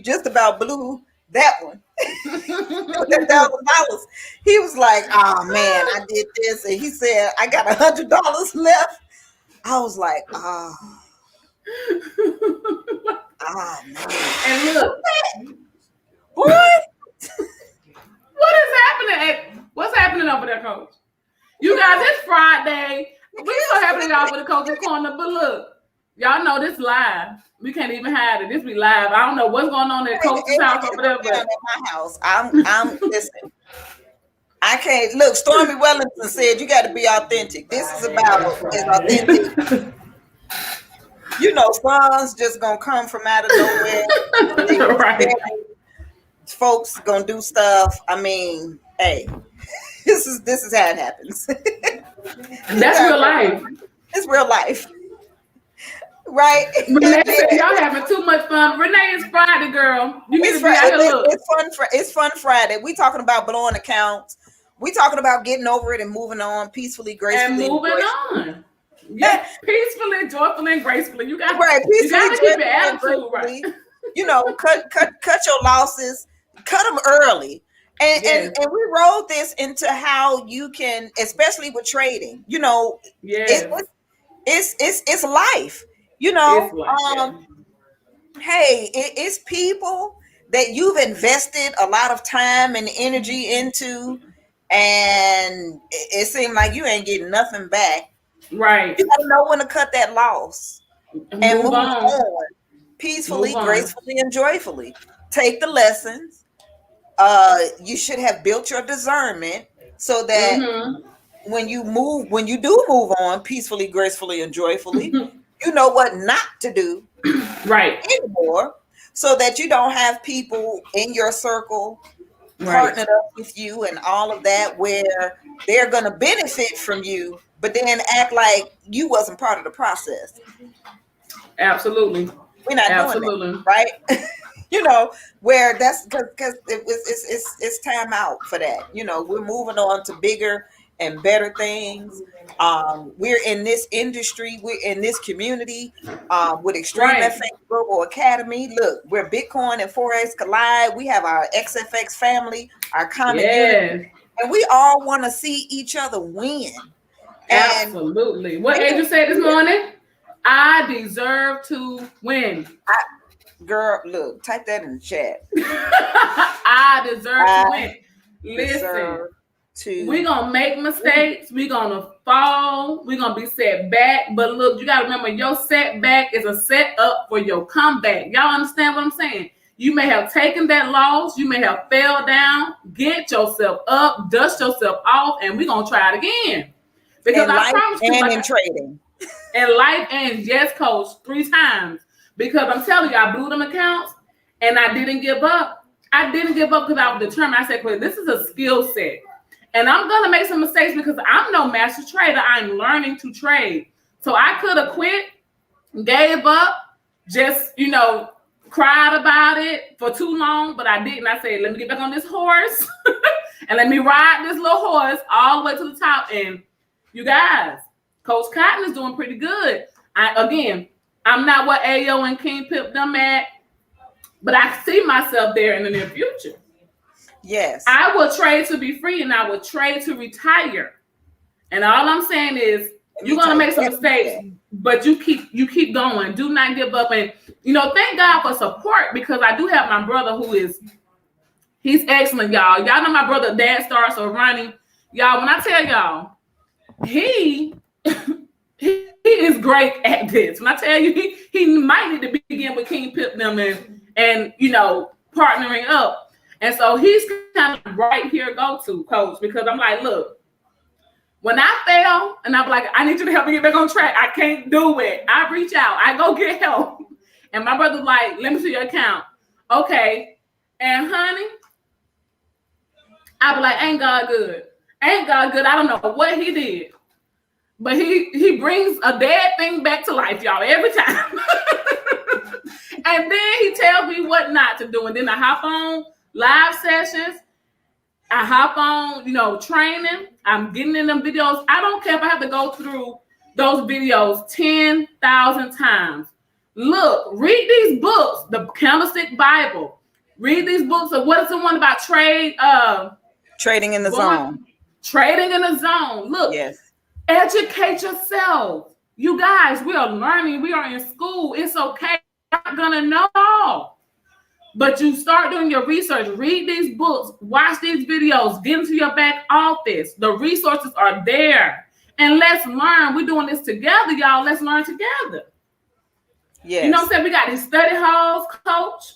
just about blew that one. $1,000. He was like, "Oh man, I did this," and he said, "I got $100 left." I was like, "Oh, man." And look, what? What is happening? What's happening over there, Coach? You guys, it's Friday. We're so happy to y'all with the Coach's Corner, but look, y'all know this live. We can't even hide it. This be live. I don't know what's going on at Coach's house over there, but at my house, I'm listen. I can't look. Stormy Wellington said you got to be authentic. This is about is authentic. You know, sons just gonna come from out of nowhere. Right. Folks gonna do stuff. I mean, hey, this is how it happens. That's real life. It's real life, right? Renee said y'all having too much fun. Renee, it's Friday, girl. You need to be out here. Look, it's fun Friday. We talking about blowing accounts. We talking about getting over it and moving on peacefully, gracefully, and moving on. Yeah, peacefully, joyfully, and gracefully. You got right. Peacefully, you got to keep your attitude right. You know, cut your losses, cut them early. And we rolled this into how you can, especially with trading, you know, it's life, you know, hey, it's people that you've invested a lot of time and energy into, and it seemed like you ain't getting nothing back. Right. You gotta know when to cut that loss and move on peacefully, gracefully, and joyfully. Take the lessons. You should have built your discernment so that when you do move on peacefully, gracefully, and joyfully, you know what not to do anymore, so that you don't have people in your circle partnered up with you and all of that where they're going to benefit from you, but then act like you wasn't part of the process. Absolutely. We're not doing that, right? You know, where that's because it's time out for that. You know, we're moving on to bigger and better things. We're in this industry, we're in this community with Extreme FX Global Academy. Look, we're Bitcoin and Forex collide. We have our XFX family, our common unity, and we all want to see each other win. Absolutely. What Adrian said this morning, I deserve to win. Girl, look, type that in the chat. I deserve to win. Listen, we're going to make mistakes. We're going to fall. We're going to be set back. But look, you got to remember, your setback is a setup for your comeback. Y'all understand what I'm saying? You may have taken that loss. You may have fell down. Get yourself up. Dust yourself off. And we're going to try it again. Because I promise you. And in trading. In life and yes, coach, 3 times. Because I'm telling you, I blew them accounts and I didn't give up. I didn't give up because I was determined. I said, well, this is a skill set. And I'm going to make some mistakes because I'm no master trader. I'm learning to trade. So I could have quit, gave up, just, you know, cried about it for too long, but I didn't. I said, let me get back on this horse and let me ride this little horse all the way to the top. And you guys, Coach Cotton is doing pretty good. I'm not what Ayo and King Pip them at, but I see myself there in the near future. Yes. I will trade to be free, and I will trade to retire. And all I'm saying is, you're gonna make some mistakes, but you keep going. Do not give up. And thank God for support, because I do have my brother he's excellent, y'all. Y'all know my brother, Dad Stars or Ronnie. Y'all, when I tell y'all, he he is great at this. When I tell you, he might need to begin with King Pip them and partnering up. And so he's kind of right here go-to coach, because I'm like, look, when I fail and I'm like, I need you to help me get back on track, I can't do it. I reach out, I go get help. And my brother's like, let me see your account. Okay. And honey, I be like, ain't God good? Ain't God good? I don't know what he did, but he brings a dead thing back to life, y'all, every time. And then he tells me what not to do. And then I hop on live sessions. I hop on, training. I'm getting in them videos. I don't care if I have to go through those videos 10,000 times. Look, read these books, the Candlestick Bible. Read these books of what is the one about trading in the zone. Trading in the zone. Look, yes. Educate yourself. You guys, we are learning. We are in school. It's okay. You're not gonna know all. But you start doing your research, read these books, watch these videos, get into your back office. The resources are there. And let's learn. We're doing this together, y'all. Let's learn together. Yes. You know what I'm saying? We got these study halls, coach.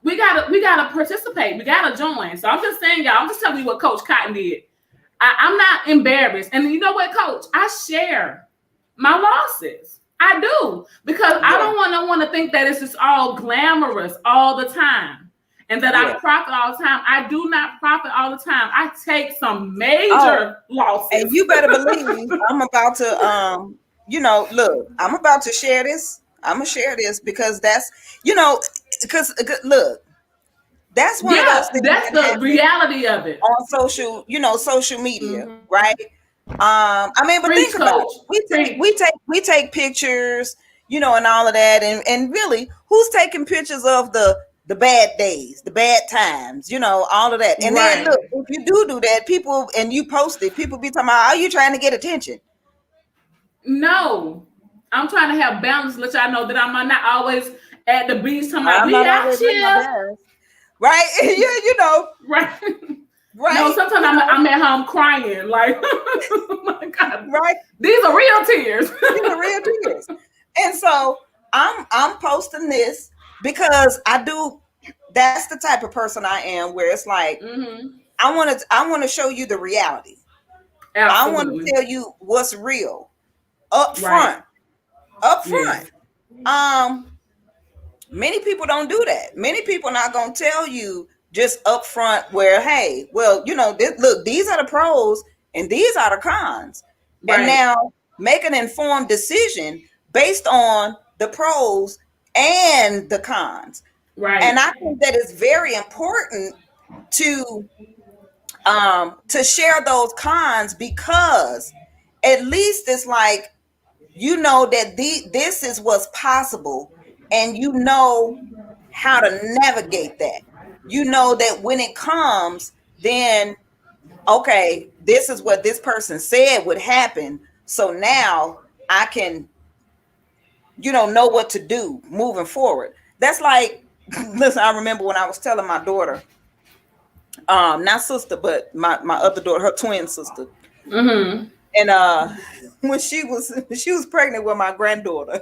We gotta participate. We gotta join. So I'm just saying, y'all, I'm just telling you what Coach Cotton did. I'm not embarrassed. And you know what, Coach? I share my losses. I do, because I don't want no one to think that it's just all glamorous all the time and that I profit all the time. I do not profit all the time. I take some major losses. And you better believe I'm about to, look, I'm about to share this. I'm going to share this because that's, because look, that's one of those things. That's the reality of it. On social media, right? I mean, but think about it. We take pictures, and all of that, and really, who's taking pictures of the bad days, the bad times, all of that. And then look, if you do that, people, and you post it, people be talking about, are you trying to get attention? No, I'm trying to have balance, let y'all know that I'm not always at the beach talking about we out here. Right? Yeah, right. Right. No, sometimes I'm at home crying, like, oh my God. Right. These are real tears. These are real tears. And so I'm posting this because that's the type of person I am, where it's like, I want to show you the reality. Absolutely. I want to tell you what's real up front. Up front. Yes. Many people don't do that. Many people not going to tell you just up front where, hey, well, look, these are the pros and these are the cons. Right. And now make an informed decision based on the pros and the cons. Right. And I think that it's very important to share those cons, because at least it's like, that this is what's possible, and how to navigate that. That when it comes, then, okay, this is what this person said would happen. So now I can, know what to do moving forward. That's like, listen, I remember when I was telling my daughter, not sister, but my other daughter, her twin sister. Mm-hmm. And when she was pregnant with my granddaughter.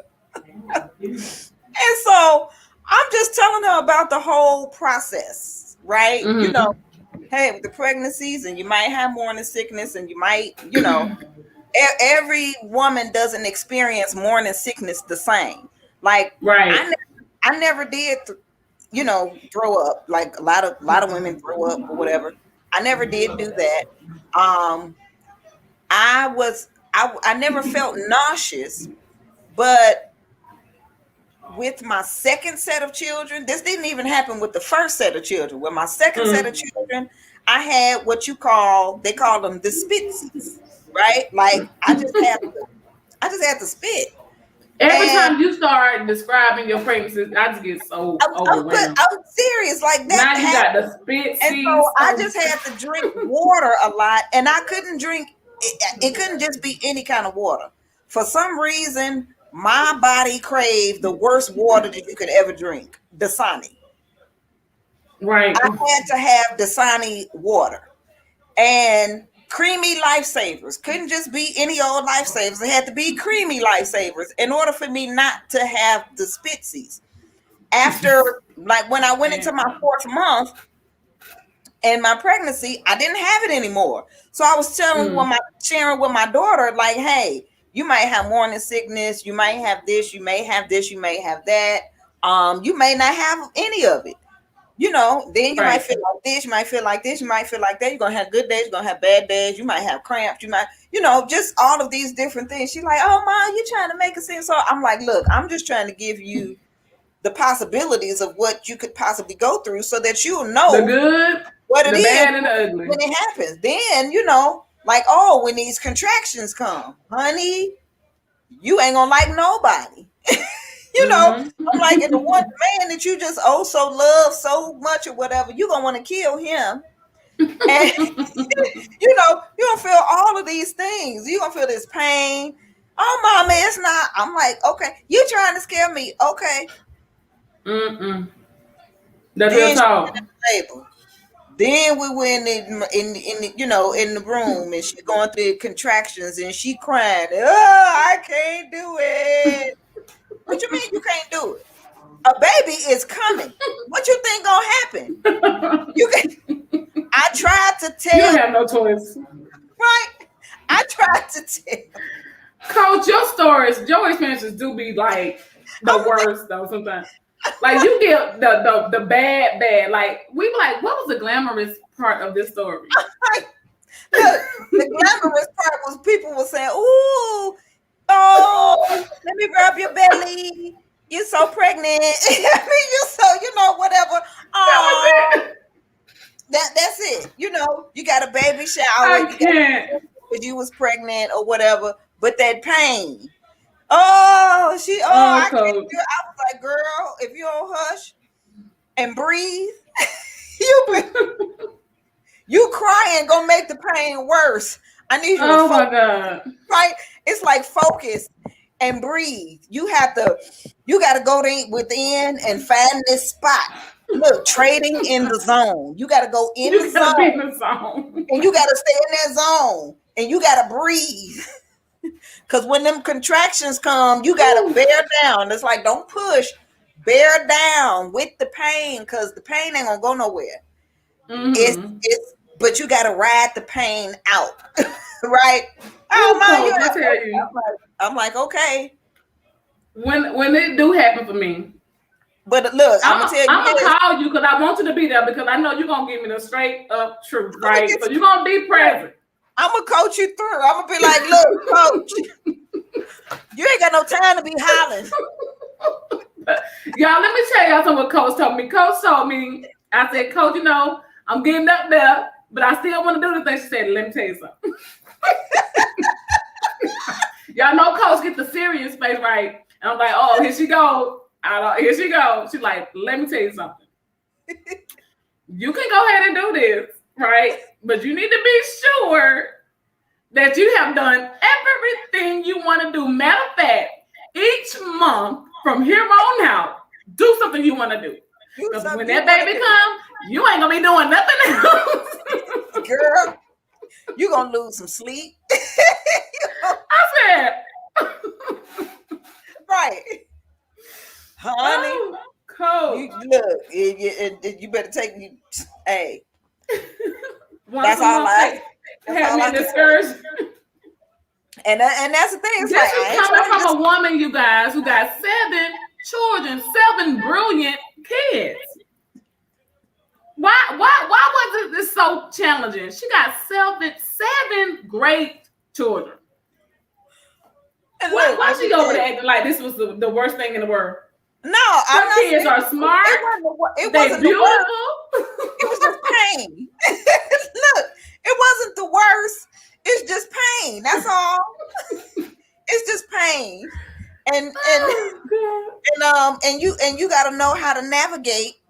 And so I'm just telling her about the whole process, right? Mm-hmm. Hey, with the pregnancies, and you might have morning sickness, and you might, every woman doesn't experience morning sickness the same. Like, right. I never did, throw up. Like a lot of women throw up or whatever. I never did do that. I never felt nauseous, but with my second set of children, this didn't even happen with the first set of children. With my second set of children, I had what they call them the spitsies, right? Like I just had to spit. Every And time you start describing your pregnancies, I just get so overwhelmed. I'm serious, like that. Now you got the spit And seeds. so I just had to drink water a lot, and I couldn't drink. It couldn't just be any kind of water. For some reason, my body craved the worst water that you could ever drink, Dasani. Right. I had to have Dasani water and creamy lifesavers. Couldn't just be any old lifesavers. It had to be creamy lifesavers in order for me not to have the spitsies. After, like, when I went into my 4th month in my pregnancy, I didn't have it anymore. So I was sharing with my daughter, like, hey, you might have morning sickness, you might have this, you may have this, you may have that. You may not have any of it. Then you might feel like this, you might feel like this, you might feel like that. You're gonna have good days, you're gonna have bad days, you might have cramps, you might, just all of these different things. She's like, oh Mom, you're trying to make it seem so. I'm like, look, I'm just trying to give you the possibilities of what you could possibly go through so that you'll know the good, what it the is bad, and the ugly when it happens. Then, like, when these contractions come, honey, you ain't gonna like nobody. I'm like, and the one man that you just so love so much or whatever, you're gonna want to kill him. And you're gonna feel all of these things. You're gonna feel this pain. Oh Mama, it's not. I'm like, okay, you trying to scare me. Okay. That's real talk. Then we went in the room, and she going through contractions, and she crying. Oh, I can't do it. What you mean you can't do it? A baby is coming. What you think gonna happen? I tried to tell you. Have no choice, right? I tried to tell. Coach, your experiences do be like the worst though. Sometimes, like, you get the bad. Like, we be like, what was the glamorous part of this story? Look, the glamorous part was people were saying, "Ooh, oh, let me rub your belly. You're so pregnant. I mean, you're so, whatever. Oh, that's it. You got a baby shower. Because you was pregnant or whatever. But that pain. I can't do it. I was like, girl, if you don't hush and breathe, you crying gonna make the pain worse. I need you to focus. My God. Right? It's like focus and breathe. You got to go within and find this spot. Look, trading in the zone. You got to go in the zone. And you got to stay in that zone. And you got to breathe. Because when them contractions come, you got to bear down. It's like, don't push. Bear down with the pain, because the pain ain't going to go nowhere. But you got to ride the pain out. Right? Oh, my, I'm like, okay. When it do happen for me. But look, I'm gonna tell you. I'm gonna call you because I want you to be there, because I know you're gonna give me the straight up truth, right? So you're gonna be present. I'm gonna coach you through. I'm gonna be like, look, coach, you ain't got no time to be hollering. Y'all, let me tell y'all something what Coach told me. Coach told me, I said, Coach, I'm getting up there, but I still want to do the thing. She said, let me tell you something. Y'all know Coach get the serious face, right? And I'm like, oh, here she goes. Here she goes. She's like, let me tell you something. You can go ahead and do this, right? But you need to be sure that you have done everything you want to do. Matter of fact, each month from here on out, do something you want to do. Because when that baby comes, you ain't going to be doing nothing else. Girl, you're going to lose some sleep. I said. Right. Honey, Coach. You better take me. Hey, that's all I have me discouraged. And that's the thing. It's this is coming from a woman, you guys, who got 7 children, 7 brilliant kids. Why was this so challenging? She got 7 great children. Why she over there acting like this was the worst thing in the world? No, her kids are smart. It wasn't beautiful. It was just pain. Look, it wasn't the worst. It's just pain. That's all. It's just pain. and Oh, and you got to know how to navigate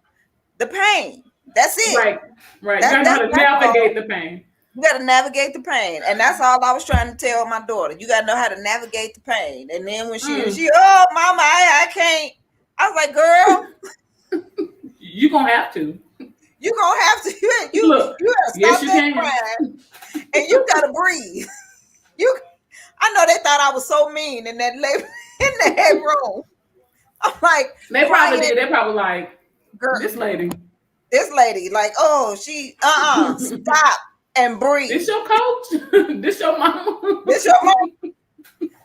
the pain. That's God. it. Right. You gotta know how to That's all. navigate the pain. You got to navigate the pain, and that's all I was trying to tell my daughter. You got to know how to navigate the pain. And then when she, oh, mama, I can't. I was like, girl, You gonna have to. you gonna have to. You Look, gotta yes, stop you that can. crying, and you gotta breathe. You, I know they thought I was so mean in that labor in that room. I'm like, They probably did. They probably like girl, this lady. this lady, like, oh, she, stop and breathe. This your coach. This your mama. This your mom.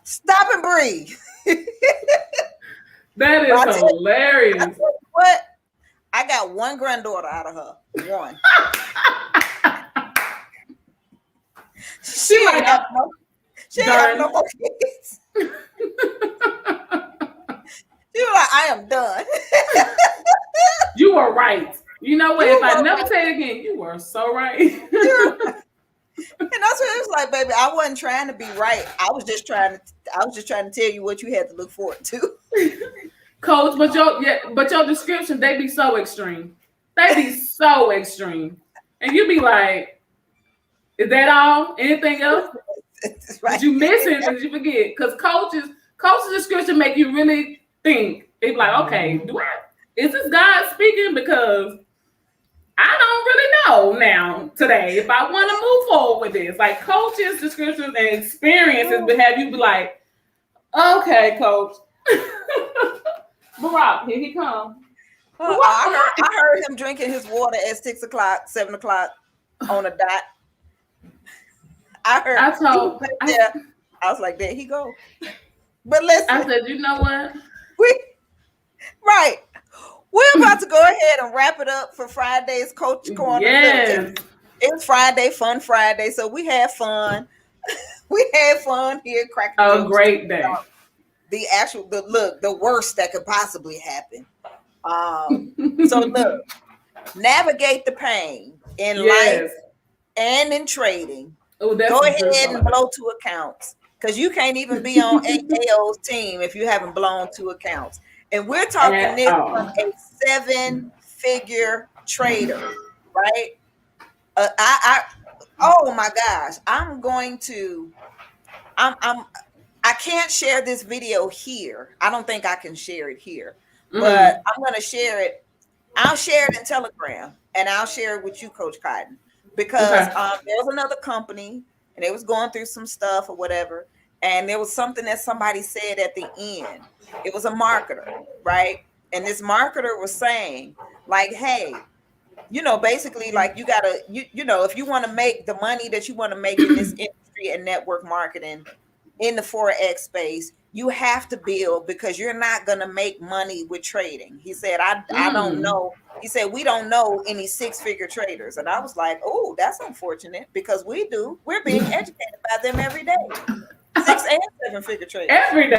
Stop and breathe. That is hilarious. What? I got one granddaughter out of her. One. She ain't have no more kids. She was like, I am done. You were right. You know what? If I never say it again, you were so right. And that's what it was like, baby. I wasn't trying to be right. I was just trying to tell you what you had to look forward to. Coach, but your description, they be so extreme. They be so extreme. And you be like, is that all? Anything else? Right. Did you miss it? Did you forget? Because coach's description make you really think. They be like, okay, is this God speaking? Because I don't really know now today if I want to move forward with this. Like coach's descriptions and experiences would have you be like, okay, coach. Barack, here he comes. I heard him drinking his water at 6 o'clock, 7 o'clock on a dot. I was like, there he go. But listen, I said, you know what? We're about to go ahead and wrap it up for Friday's Coach Corner. Yes. It's Friday, Fun Friday, so we had fun. We had fun here, cracking a great day. The worst that could possibly happen. So look, navigate the pain in life and in trading. Go ahead and blow 2 accounts, because you can't even be on AKO's team if you haven't blown 2 accounts. And we're talking this from a 7-figure trader, right? Oh my gosh, I can't share this video here. I don't think I can share it here, but I'm going to share it. I'll share it in Telegram, and I'll share it with you, Coach Cotton, because there was another company, and they was going through some stuff or whatever, and there was something that somebody said at the end. It was a marketer, right? And this marketer was saying, like, hey, basically, like, you gotta, if you want to make the money that you want to make in this industry and network marketing in the Forex space, you have to build, because you're not going to make money with trading. He said, I don't know. He said, we don't know any 6-figure traders. And I was like, oh, that's unfortunate, because we do. We're being educated by them every day. 6 and 7-figure traders. Every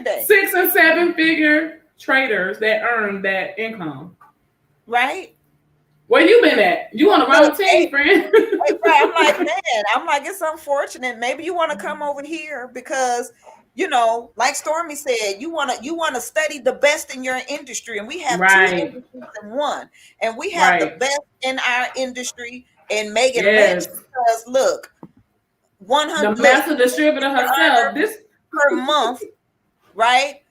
day. 6 and 7-figure traders that earn that income. Right? Where you been at? You on the wrong team, friend. I'm like, man, it's unfortunate. Maybe you want to come over here because, like Stormy said, you want to study the best in your industry. And we have 2 industries in one. And we have the best in our industry in Megan Lynch, because look, 100 the master distributor herself this per month, right?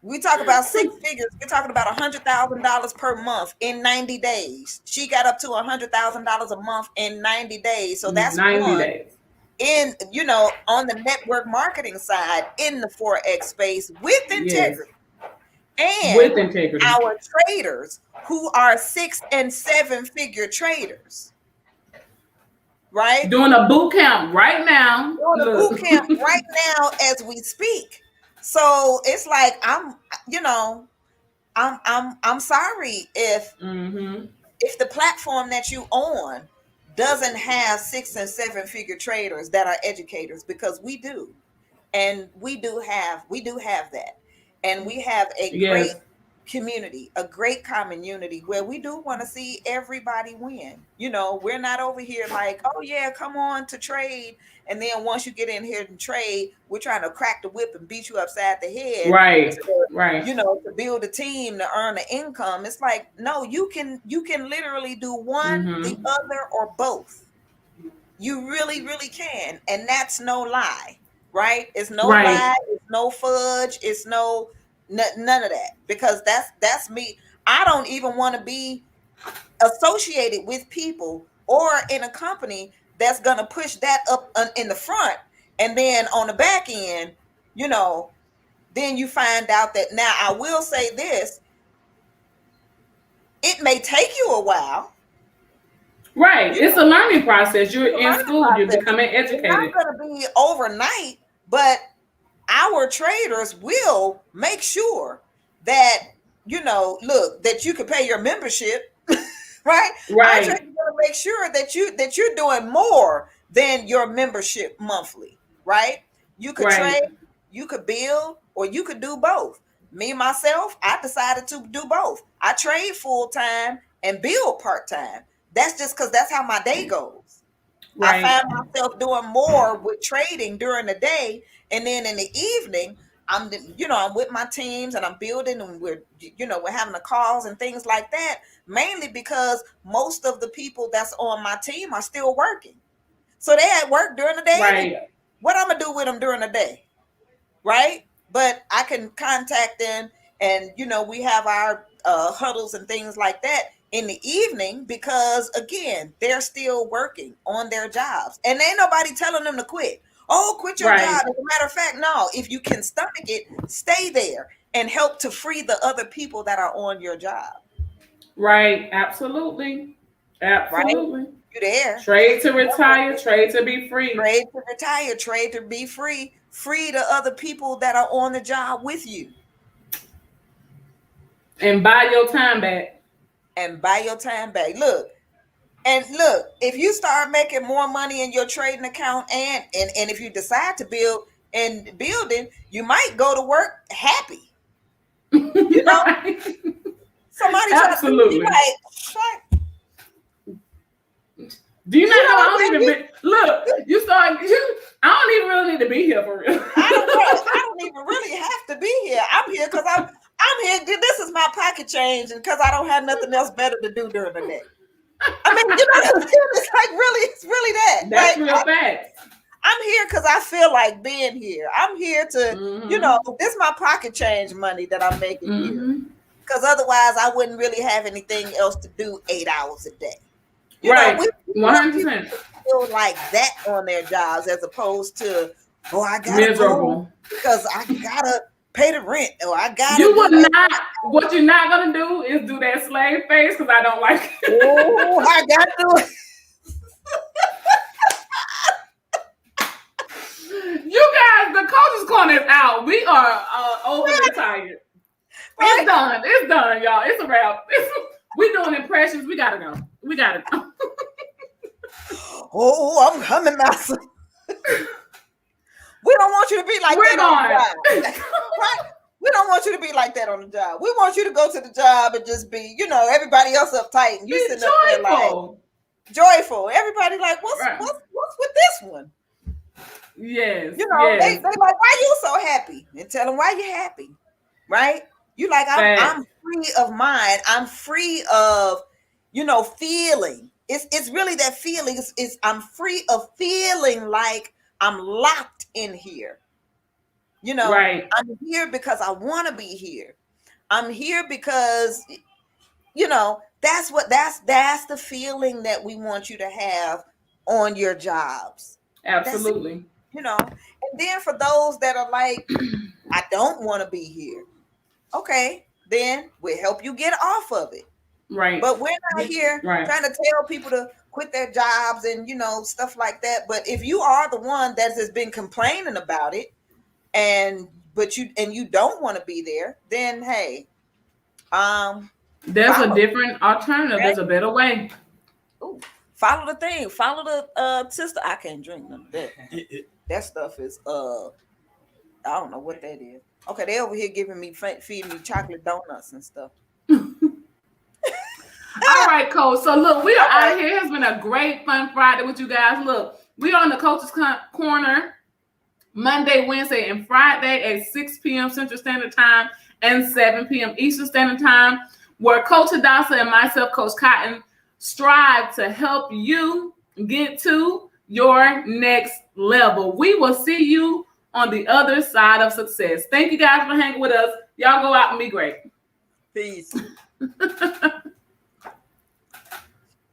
We talk about 6 figures. We're talking about $100,000 per month in 90 days. She got up to $100,000 a month in 90 days. So that's 90 days. In, on the network marketing side in the Forex space with integrity. And with integrity. Our traders who are 6 and 7-figure traders. Right? Doing a boot camp right now. As we speak. So it's like, I'm sorry if the platform that you on doesn't have 6 and 7-figure traders that are educators, because we do. And we do have that. And we have a community, a great community where we do want to see everybody win. You know, we're not over here like, oh yeah, come on to trade. And then once you get in here and trade, we're trying to crack the whip and beat you upside the head. Right. To, Right. you know, to build a team to earn the income. It's like, no, you can literally do one, the other, or both. You really, really can. And that's no lie, right? It's no lie, it's no fudge, it's no none of that. Because that's me. I don't even want to be associated with people or in a company that's gonna push that up in the front, and then on the back end, you know, then you find out that. Now I will say this, it may take you a while. Right. It's a learning process. You're in school, you're becoming educated. It's not going to be overnight, but our traders will make sure that, you know, look, that you can pay your membership, right? Our traders going to make sure that you're doing more than your membership monthly, right? You could trade, you could build, or you could do both. Me, myself, I decided to do both. I trade full time and build part time. That's just because that's how my day goes. I find myself doing more with trading during the day, and then in the evening, I'm with my teams and I'm building, and we're having the calls and things like that. Mainly because most of the people that's on my team are still working, so they at work during the day. Right. What I'm gonna do with them during the day, right? But I can contact them, and we have our huddles and things like that in the evening, because again, they're still working on their jobs, and ain't nobody telling them to quit. Oh, quit your job. As a matter of fact, no, if you can stomach it, stay there and help to free the other people that are on your job. Right. Absolutely. Absolutely. Right? You there. Trade to retire, trade to be free. Trade to retire, trade to be free. Free the other people that are on the job with you. And buy your time back. Look, if you start making more money in your trading account, and if you decide to build and building, you might go to work happy. Somebody absolutely. Do you not know I don't even look? I don't even really need to be here for real. I don't even really have to be here. I'm here because I'm here. This is my pocket change, and because I don't have nothing else better to do during the day. I mean, it's really that. That's real facts. I'm here because I feel like being here. I'm here to, this is my pocket change money that I'm making here. Because otherwise, I wouldn't really have anything else to do 8 hours a day. We 100% feel like that on their jobs, as opposed to, I gotta miserable because I gotta pay the rent, or I gotta. You would not. What you're not gonna do is do that slave face, because I don't like it. Oh, I gotta do it. You guys, the Coach's Corner is out. We are over retired. Right. It's done, y'all. It's a wrap. We doing impressions. We gotta go. Oh, I'm coming, master. We don't want you to be like that on the job. Right? We don't want you to be like that on the job. We want you to go to the job and just be, everybody else uptight, and you sitting up there like joyful. Everybody like, what's with this one? Yes. They like, why you so happy? And tell them why you happy, right? You like, I'm free of mind. I'm free of, feeling. It's really that feeling. It's I'm free of feeling like I'm locked in here. I'm here because I want to be here. I'm here because, that's the feeling that we want you to have on your jobs. Absolutely. And then for those that are like, I don't want to be here. Okay, then we'll help you get off of it. Right. But we're not here trying to tell people to quit their jobs and, stuff like that. But if you are the one that has been complaining about it, and you don't want to be there, then hey, there's a different alternative. There's a better way. Ooh, follow the thing. Follow the sister. I can't drink none of that. That stuff is I don't know what that is. Okay, they over here giving me feeding me chocolate donuts and stuff. All right, Coach. So look, we are out here. It's been a great, fun Friday with you guys. Look, we are on the Coach's Corner Monday, Wednesday, and Friday at 6 p.m. Central Standard Time and 7 p.m. Eastern Standard Time, where Coach Hadassah and myself, Coach Cotton, strive to help you get to your next level. We will see you on the other side of success. Thank you guys for hanging with us. Y'all go out and be great. Peace.